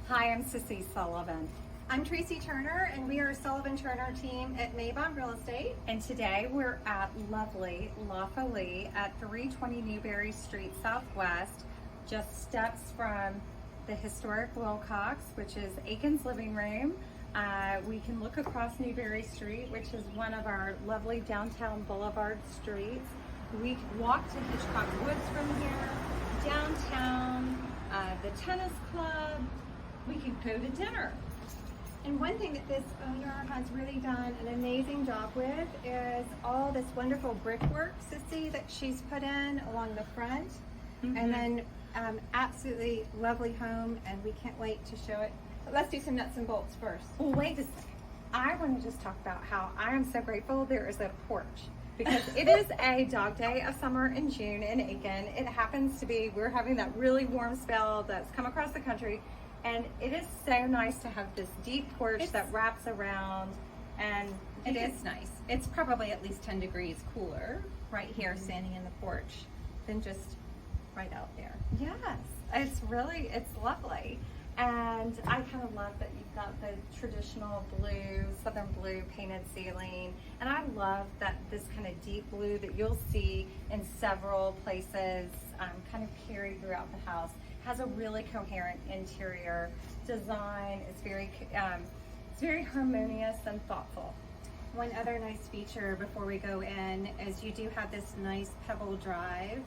Hi, I'm Sissy Sullivan, I'm Tracy Turner, and we are a Sullivan Turner team at Maybon Real Estate. and today we're at lovely La Folie at 320 Newberry Street Southwest, just steps from the historic Wilcox, which is Aiken's living room. We can look across Newberry Street, which is one of our lovely downtown boulevard streets. We can walk to Hitchcock Woods from here, downtown, the tennis club. We can go to dinner. And one thing that this owner has really done an amazing job with is all this wonderful brickwork, Sissy, that she's put in along the front. And then absolutely lovely home, and we can't wait to show it. But let's do some nuts and bolts first. Well, wait a second. I want to just talk about how I am so grateful there is a porch, because it is a dog day of summer in June in Aiken. It happens to be, we're having that really warm spell that's come across the country, and it is so nice to have this deep porch that wraps around, and It is nice. It's probably at least 10 degrees cooler right here standing in the porch than just right out there. yes, it's lovely. And I kind of love that you've got the traditional blue, southern blue painted ceiling. And I love that this kind of deep blue that you'll see in several places kind of carried throughout the house has a really coherent interior design. It's very harmonious and thoughtful. One other nice feature before we go in is you do have this nice pebble drive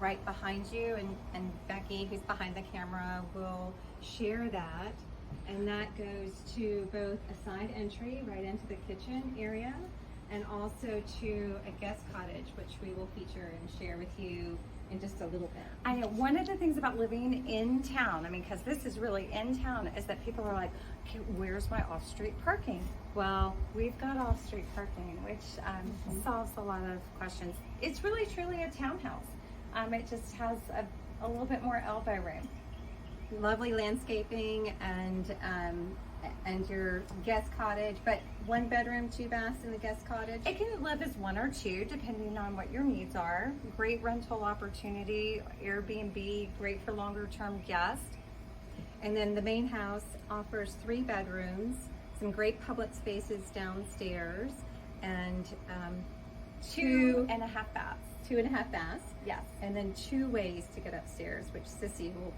right behind you, and Becky, who's behind the camera, will share that, and that goes to both a side entry right into the kitchen area and also to a guest cottage, which we will feature and share with you in just a little bit. I know one of the things about living in town, I mean, because this is really in town, is that people are like, okay, where's my off-street parking? Well, we've got off-street parking, which solves a lot of questions. It's really truly a townhouse. It just has a little bit more elbow room. Lovely landscaping and your guest cottage, but 1 bedroom, 2 baths in the guest cottage. It can live as 1 or 2, depending on what your needs are. Great rental opportunity, Airbnb, great for longer term guests. And then the main house offers 3 bedrooms, some great public spaces downstairs, and 2.5 baths. 2.5 baths. Yes. And then 2 ways to get upstairs, which Sissy will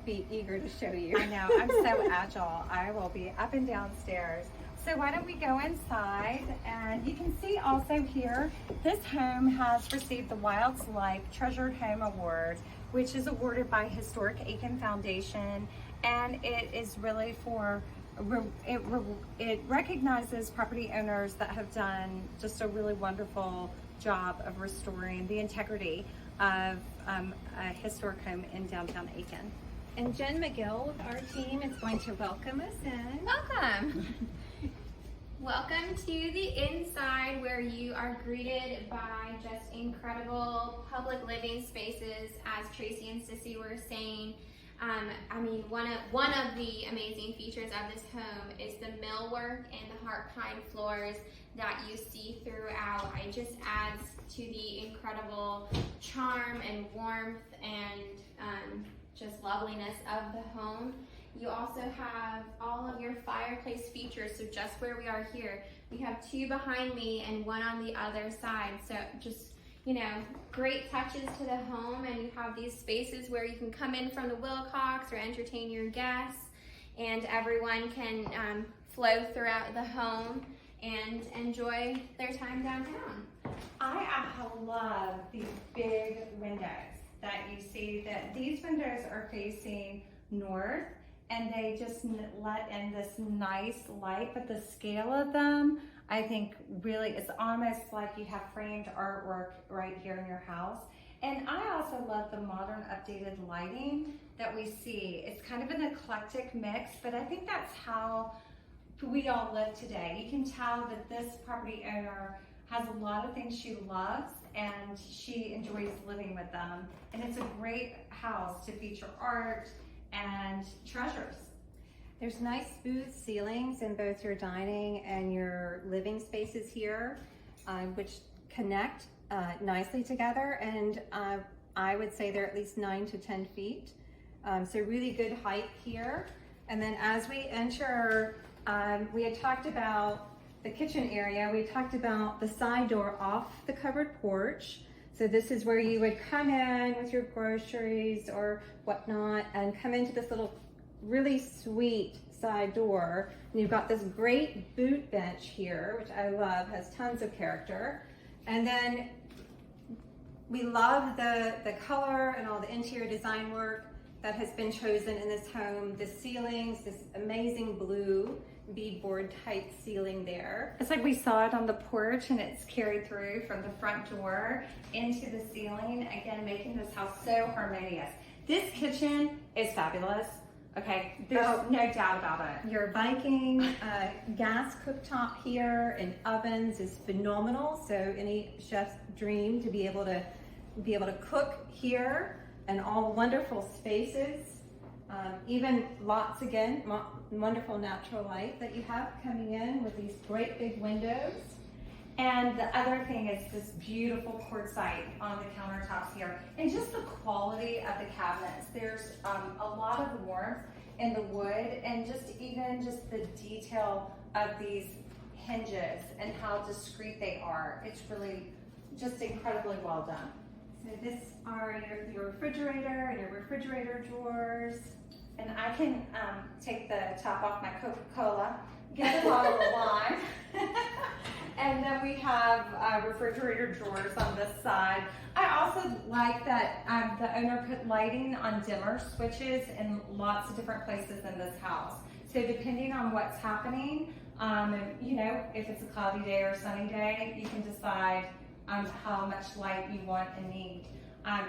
be eager to show you. I know, I'm so agile. I will be up and downstairs. So why don't we go inside, and you can see also here, this home has received the Wild's Life Treasured Home Award, which is awarded by Historic Aiken Foundation, and it is really for, it recognizes property owners that have done just a really wonderful job of restoring the integrity of a historic home in downtown Aiken. And Jen McGill with our team is going to welcome us in. Welcome! Welcome to the inside, where you are greeted by just incredible public living spaces, as Tracy and Sissy were saying. I mean, one of the amazing features of this home is the millwork and the heart pine floors that you see throughout. It just adds to the incredible charm and warmth and just loveliness of the home. You also have all of your fireplace features. So just where we are here, we have 2 behind me and 1 on the other side. So just, you know, great touches to the home, and you have these spaces where you can come in from the Wilcox or entertain your guests, and everyone can flow throughout the home and enjoy their time downtown. I love these big windows that you see, that these windows are facing north, and they just let in this nice light, but the scale of them, I think really, it's almost like you have framed artwork right here in your house. And I also love the modern updated lighting that we see. It's kind of an eclectic mix, but I think that's how we all live today. You can tell that this property owner has a lot of things she loves, and she enjoys living with them. And it's a great house to feature art and treasures. There's nice smooth ceilings in both your dining and your living spaces here, which connect nicely together, and I would say they're at least 9 to 10 feet So really good height here. And then as we enter, we had talked about the kitchen area. We talked about the side door off the covered porch. So this is where you would come in with your groceries or whatnot and come into this little really sweet side door. And you've got this great boot bench here, which I love, has tons of character. And then we love the color and all the interior design work that has been chosen in this home. The ceilings, this amazing blue beadboard type ceiling there. It's like we saw it on the porch and it's carried through from the front door into the ceiling, again, making this house so harmonious. This kitchen is fabulous. Okay, there's no doubt about it. Your Viking gas cooktop here and ovens is phenomenal. So any chef's dream to be able to cook here, and all wonderful spaces. Even lots, again, wonderful natural light that you have coming in with these great big windows. And the other thing is this beautiful quartzite on the countertops here, and just the quality of the cabinets. There's a lot of warmth in the wood, and even just the detail of these hinges and how discreet they are. It's really just incredibly well done. So this are your refrigerator and your refrigerator drawers. And I can take the top off my Coca-Cola, get a bottle of wine, and then we have refrigerator drawers on this side. I also like that the owner put lighting on dimmer switches in lots of different places in this house. So depending on what's happening, you know, if it's a cloudy day or sunny day, you can decide how much light you want and need.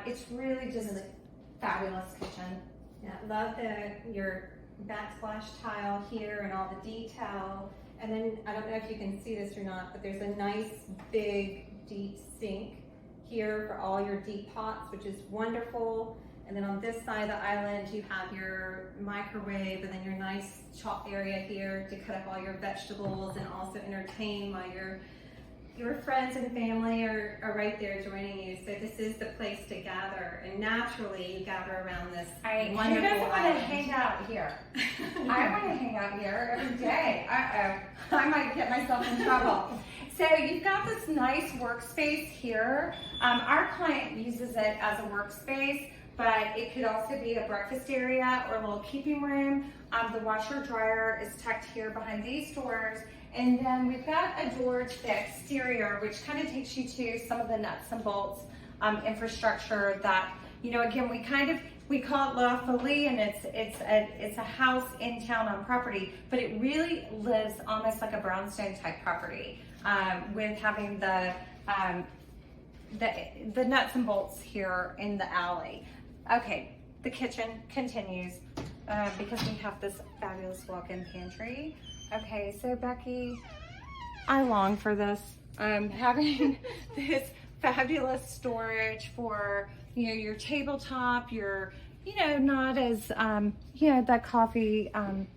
It's really just a fabulous kitchen. Yeah, love your backsplash tile here and all the detail. And then, I don't know if you can see this or not, but there's a nice big deep sink here for all your deep pots, which is wonderful. And then on this side of the island, you have your microwave and then your nice chop area here to cut up all your vegetables and also entertain while your friends and family are right there joining you. So this is the place to gather, and naturally you gather around this wonderful Who doesn't want to island. hang out here? I want to hang out here every day. Uh-oh, I might get myself in trouble. So you've got this nice workspace here. Our client uses it as a workspace, but it could also be a breakfast area or a little keeping room. The washer dryer is tucked here behind these doors. And then we've got a door to the exterior, which kind of takes you to some of the nuts and bolts infrastructure that, you know, again, we call it La Folie, and it's a house in town on property, but it really lives almost like a brownstone type property with having the nuts and bolts here in the alley. Okay, the kitchen continues because we have this fabulous walk-in pantry. Okay, so Becky, I long for this. Having this fabulous storage for, you know, your tabletop, your, you know, not as, you know, that coffee, you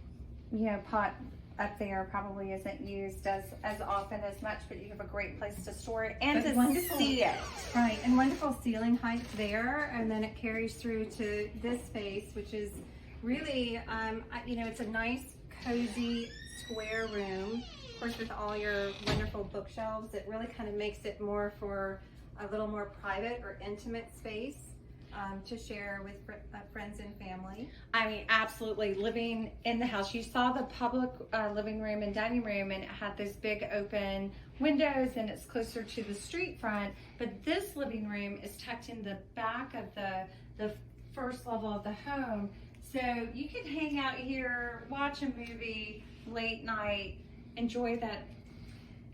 know, pot up there probably isn't used as often as much, but you have a great place to store it and to see it. Right, and wonderful ceiling height there, and then it carries through to this space, which is really, you know, it's a nice, cozy, square room, of course, with all your wonderful bookshelves. It really kind of makes it more for a little more private or intimate space to share with friends and family. I mean, absolutely. Living in the house, you saw the public living room and dining room, and it had those big open windows, and it's closer to the street front. But this living room is tucked in the back of the first level of the home. So you could hang out here, watch a movie late night, enjoy that,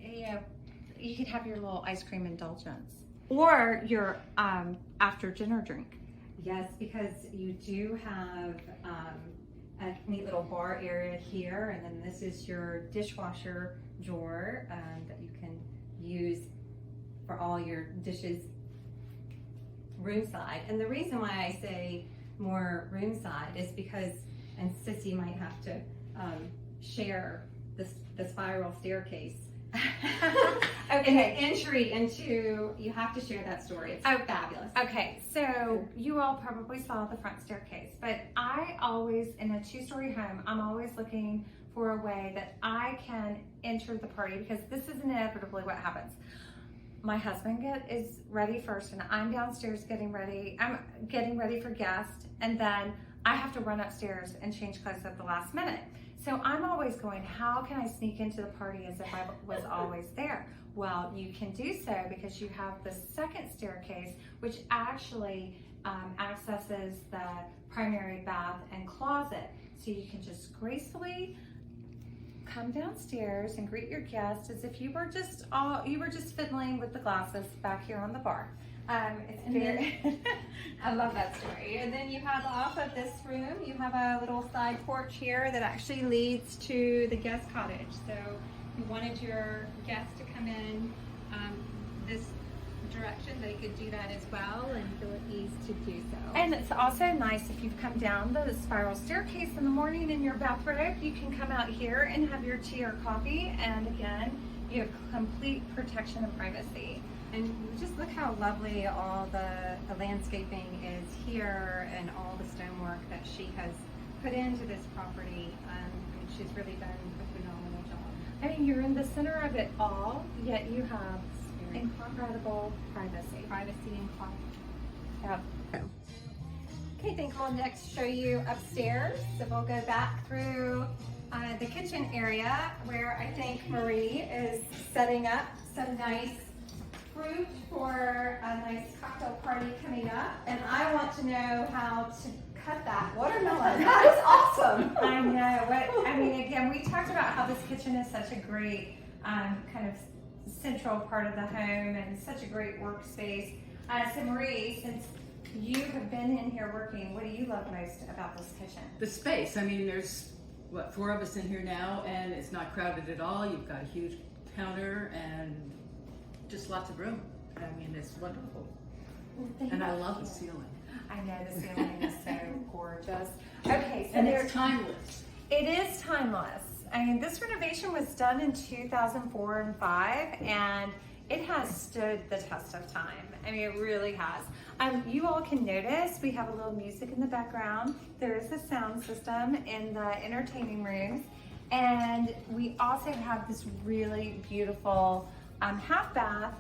you know, you could have your little ice cream indulgence or your after dinner drink. Yes, because you do have a neat little bar area here, and then this is your dishwasher drawer that you can use for all your dishes room side. And the reason why I say more room side is because, and Sissy might have to share the spiral staircase. Okay, And the entry into, you have to share that story. It's fabulous. Okay, so you all probably saw the front staircase, but I always, in a 2-story home, I'm always looking for a way that I can enter the party, because this is inevitably what happens. My husband is ready first, and I'm downstairs getting ready. I'm getting ready for guests, and then I have to run upstairs and change clothes at the last minute. So I'm always going, how can I sneak into the party as if I was always there? Well, you can do so because you have the second staircase, which actually accesses the primary bath and closet. So you can just gracefully come downstairs and greet your guests as if you were just fiddling with the glasses back here on the bar. It's very I love that story. And then you have off of this room, you have a little side porch here that actually leads to the guest cottage. So you wanted your guests to come in this direction, they could do that as well and feel at ease to do so. And it's also nice if you've come down the spiral staircase in the morning in your bathrobe, you can come out here and have your tea or coffee, and again, you have complete protection and privacy. And just look how lovely all the landscaping is here, and all the stonework that she has put into this property. She's really done a phenomenal job. I mean, you're in the center of it all, yet you have incredible privacy. Privacy and quiet. Yep. Okay, I think I'll next show you upstairs. So we'll go back through the kitchen area, where I think Marie is setting up some nice fruit for a nice cocktail party coming up. And I want to know how to cut that watermelon. That is awesome. I know. I mean, again, we talked about how this kitchen is such a great kind of central part of the home and such a great workspace. So Marie, since you have been in here working, what do you love most about this kitchen? The space. I mean, there's, what, 4 of us in here now, and it's not crowded at all. You've got a huge counter and just lots of room. I mean, it's wonderful. And I love the ceiling. I know, the ceiling is so gorgeous. Okay, so And it's timeless. It is timeless. I mean, this renovation was done in 2004 and 5, and it has stood the test of time. I mean, it really has. You all can notice we have a little music in the background. There is a sound system in the entertaining rooms, and we also have this really beautiful half bath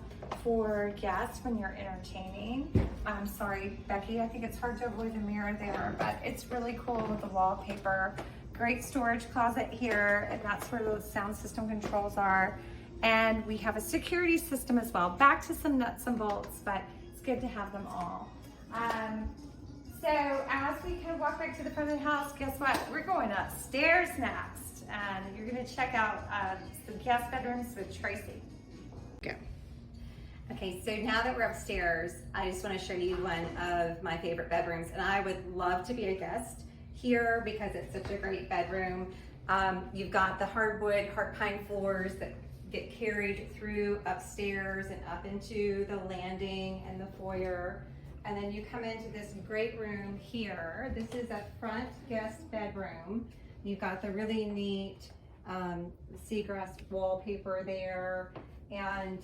for guests when you're entertaining. I'm sorry, Becky, I think it's hard to avoid the mirror there, but it's really cool with the wallpaper. Great storage closet here, and that's where the sound system controls are. And we have a security system as well. Back to some nuts and bolts, but it's good to have them all. So as we kind of walk back to the front of the house, guess what? We're going upstairs next, and you're gonna check out the guest bedrooms with Tracy. Go. Okay, so now that we're upstairs, I just want to show you one of my favorite bedrooms, and I would love to be a guest here because it's such a great bedroom. You've got the hardwood, heart pine floors that get carried through upstairs and up into the landing and the foyer. And then you come into this great room here. This is a front guest bedroom. You've got the really neat seagrass wallpaper there. And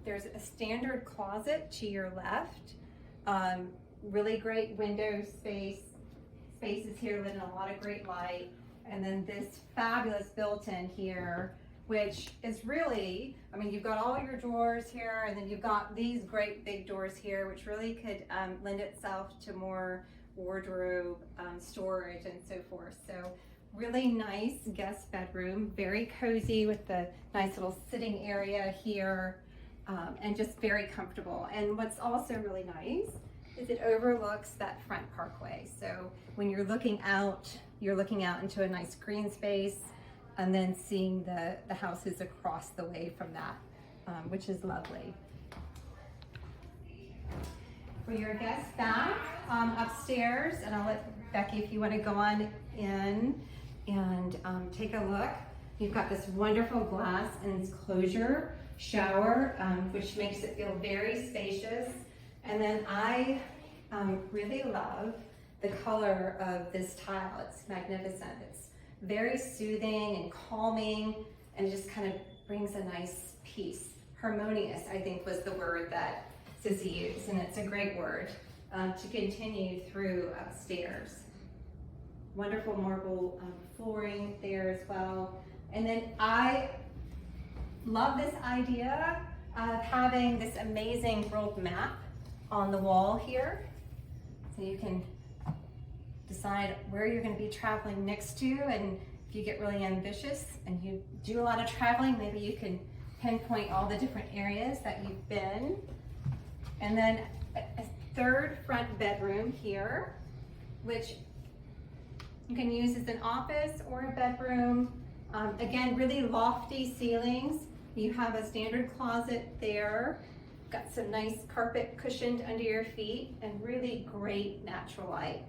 there's a standard closet to your left. Really great window spaces here, letting a lot of great light. And then this fabulous built-in here, which is really, I mean, you've got all your drawers here, and then you've got these great big doors here, which really could lend itself to more wardrobe storage and so forth. So really nice guest bedroom, very cozy with the nice little sitting area here, and just very comfortable. And what's also really nice is it overlooks that front parkway. So when you're looking out into a nice green space, and then seeing the houses across the way from that, which is lovely. For your guest bath upstairs, and I'll let Becky, if you want to go on in and take a look. You've got this wonderful glass enclosure shower, which makes it feel very spacious. And then I really love the color of this tile. It's magnificent. It's very soothing and calming, and it just kind of brings a nice peace harmonious, I think was the word that Sissy used, and it's a great word to continue through upstairs. Wonderful marble flooring there as well. And then I love this idea of having this amazing world map on the wall here. So you can decide where you're going to be traveling next to, and if you get really ambitious and you do a lot of traveling, maybe you can pinpoint all the different areas that you've been. And then a third front bedroom here, which you can use as an office or a bedroom. Again, really lofty ceilings. You have a standard closet there. Got some nice carpet cushioned under your feet and really great natural light.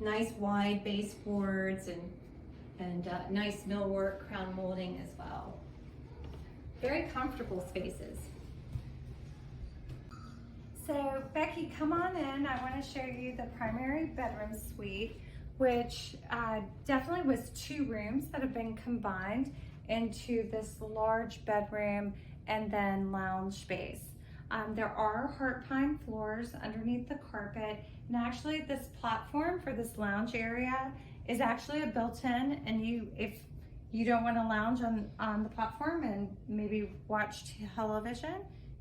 Nice wide baseboards and nice millwork crown molding as well. Very comfortable spaces. So Becky, come on in. I want to show you the primary bedroom suite, which definitely was 2 rooms that have been combined into this large bedroom and then lounge space. There are heart pine floors underneath the carpet, and actually this platform for this lounge area is actually a built-in, and if you don't want to lounge on the platform and maybe watch television,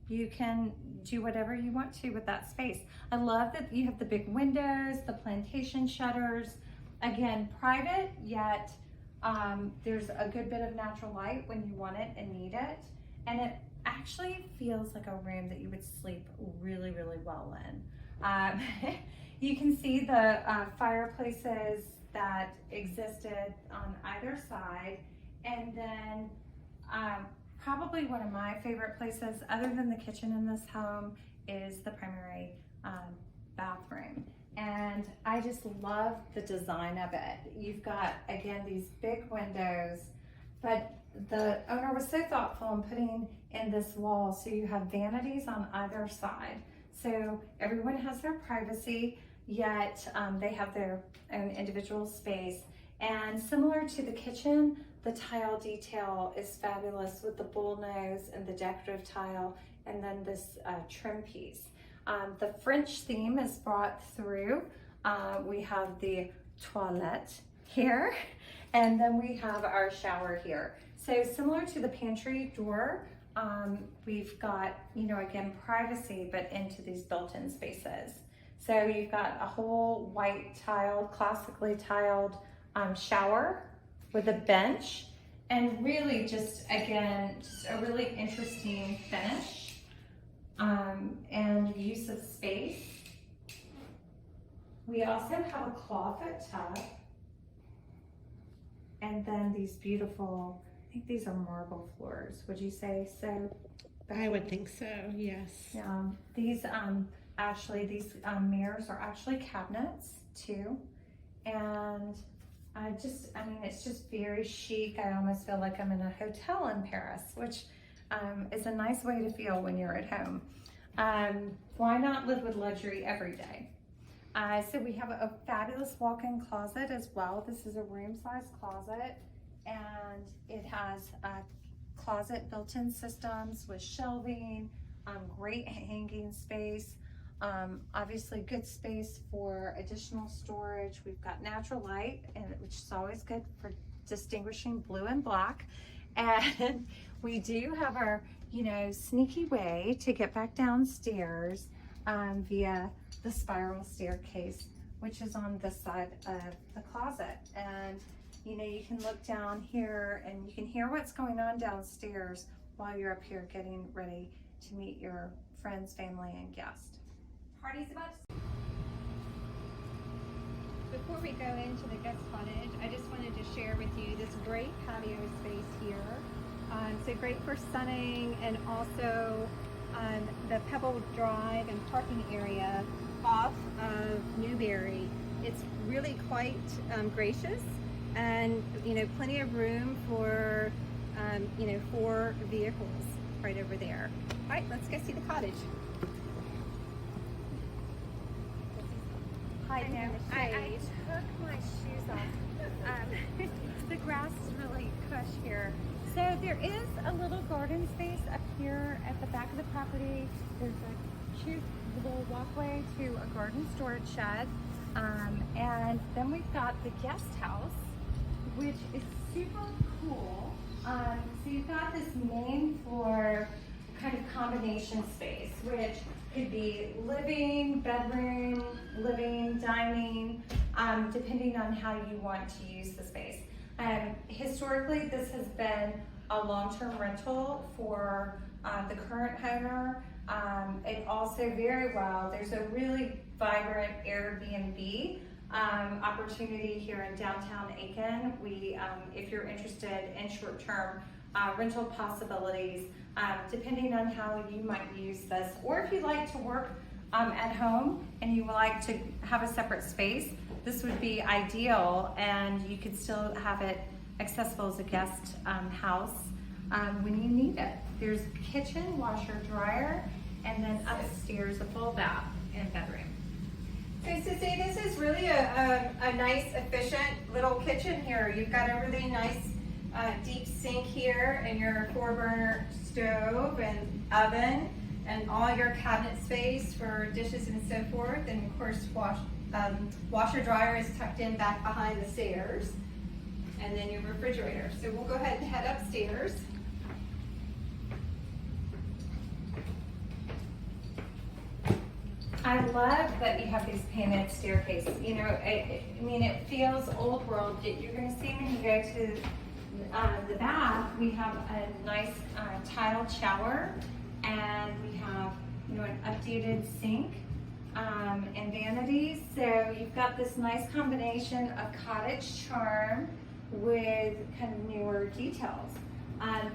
you can do whatever you want to with that space. I love that you have the big windows, the plantation shutters. Again, private, yet there's a good bit of natural light when you want it and need it. And it actually feels like a room that you would sleep really, really well in. You can see the fireplaces that existed on either side. And then probably one of my favorite places, other than the kitchen in this home, is the primary bathroom. And I just love the design of it. You've got, again, these big windows, but the owner was so thoughtful in putting in this wall so you have vanities on either side. So everyone has their privacy, yet they have their own individual space. And similar to the kitchen, the tile detail is fabulous with the bull nose and the decorative tile, and then this trim piece. The French theme is brought through. We have the toilette here, and then we have our shower here. So similar to the pantry door, we've got, again, privacy, but into these built-in spaces. So you've got a whole white tiled, classically tiled shower with a bench, and really just, again, just a really interesting finish and use of space. We also have a clawfoot tub, and then these beautiful, I think these are marble floors, would you say so? I would think so, yes. These mirrors are actually cabinets too, and it's just very chic. I almost feel like I'm in a hotel in Paris, which is a nice way to feel when you're at home. Why not live with luxury every day? So we have a fabulous walk-in closet as well. This is a room-size closet, and it has closet built-in systems with shelving, great hanging space, obviously good space for additional storage. We've got natural light, which is always good for distinguishing blue and black. And we do have our, sneaky way to get back downstairs via the spiral staircase, which is on this side of the closet. And you can look down here and you can hear what's going on downstairs while you're up here getting ready to meet your friends, family, and guests. Party's about to... Before we go into the guest cottage, I just wanted to share with you this great patio space here. So great for sunning, and also the Pebble Drive and parking area off of Newberry. It's really quite gracious, and plenty of room for 4 vehicles right over there. All right, let's go see the cottage. I took my shoes off. The grass is really cush here, So there is a little garden space up here at the back of the property. There's a cute little walkway to a garden storage shed. And then we've got the guest house, which is super cool. So you've got this main floor kind of combination space, which could be living, bedroom, living, dining, depending on how you want to use the space. Historically, this has been a long-term rental for the current owner. It also very well, there's a really vibrant Airbnb opportunity here in Downtown Aiken. We, if you're interested in short-term rental possibilities, depending on how you might use this, or if you like to work at home and you would like to have a separate space, this would be ideal, and you could still have it accessible as a guest house when you need it. There's kitchen, washer, dryer, and then upstairs a full bath and bedroom. So Sissy, this is really a nice, efficient little kitchen here. You've got a really nice deep sink here, and your 4-burner stove and oven, and all your cabinet space for dishes and so forth. And of course, washer dryer is tucked in back behind the stairs, and then your refrigerator. So we'll go ahead and head upstairs. I love that you have these painted staircases. You know, I mean, it feels old world. You're going to see when you go to the bath, we have a nice tiled shower, and we have, you know, an updated sink and vanities. So you've got this nice combination of cottage charm with kind of newer details.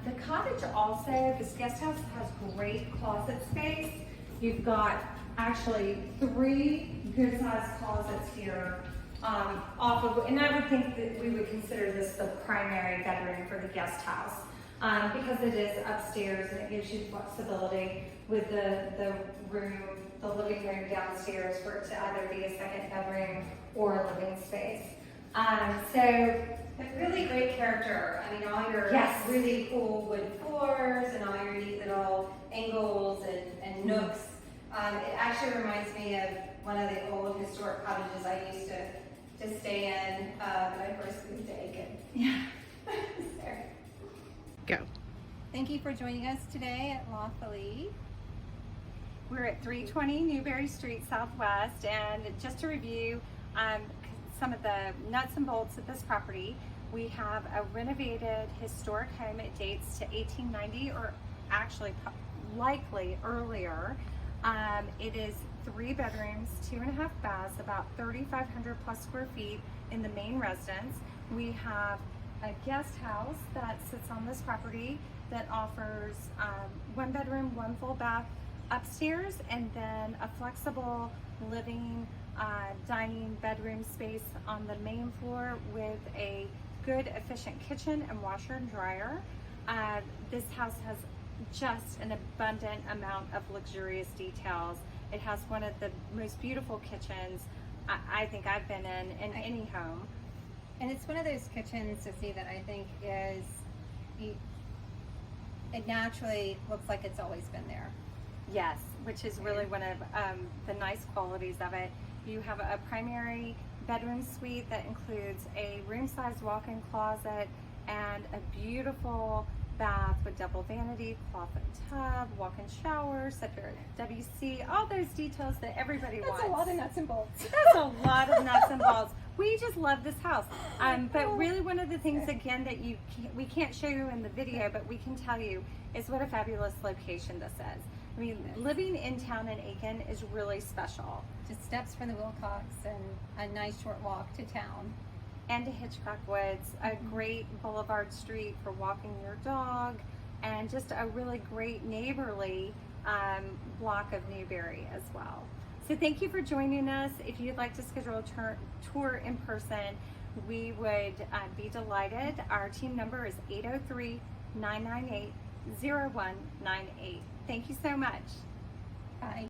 The cottage also, this guest house has great closet space. You've got actually 3 good sized closets here off of, and I would think that we would consider this the primary bedroom for the guest house because it is upstairs and it gives you flexibility with the room, the living room downstairs for it to either be a second bedroom or a living space. So Really great character. I mean, all your Yes. really cool wood floors and all your neat little angles and nooks. It actually reminds me of one of the old historic cottages I used to stay in when I first moved to Aiken. Yeah. There. Go. Thank you for joining us today at La Folie. We're at 320 Newberry Street Southwest, and just to review some of the nuts and bolts of this property, we have a renovated historic home. It dates to 1890, or actually likely earlier. It is 3 bedrooms, 2.5 baths, about 3,500 plus square feet in the main residence. We have a guest house that sits on this property that offers 1 bedroom, 1 full bath upstairs, and then a flexible living, dining, bedroom space on the main floor with a good, efficient kitchen and washer and dryer. This house has just an abundant amount of luxurious details. It has one of the most beautiful kitchens I think I've been in any home. And it's one of those kitchens, Sissy, that I think is, it naturally looks like it's always been there. Yes, which is really one of the nice qualities of it. You have a primary bedroom suite that includes a room-sized walk-in closet and a beautiful bath with double vanity, closet tub, walk-in shower, separate WC, all those details that everybody wants. That's a lot of nuts and bolts. That's a lot of nuts and bolts. We just love this house. But really one of the things, again, that we can't show you in the video, but we can tell you is what a fabulous location this is. I mean, living in town in Aiken is really special. Just steps from the Wilcox and a nice short walk to town. And to Hitchcock Woods, a great boulevard street for walking your dog, and just a really great neighborly block of Newberry as well. So thank you for joining us. If you'd like to schedule a tour in person, we would be delighted. Our team number is 803-998-0198. Thank you so much. Bye.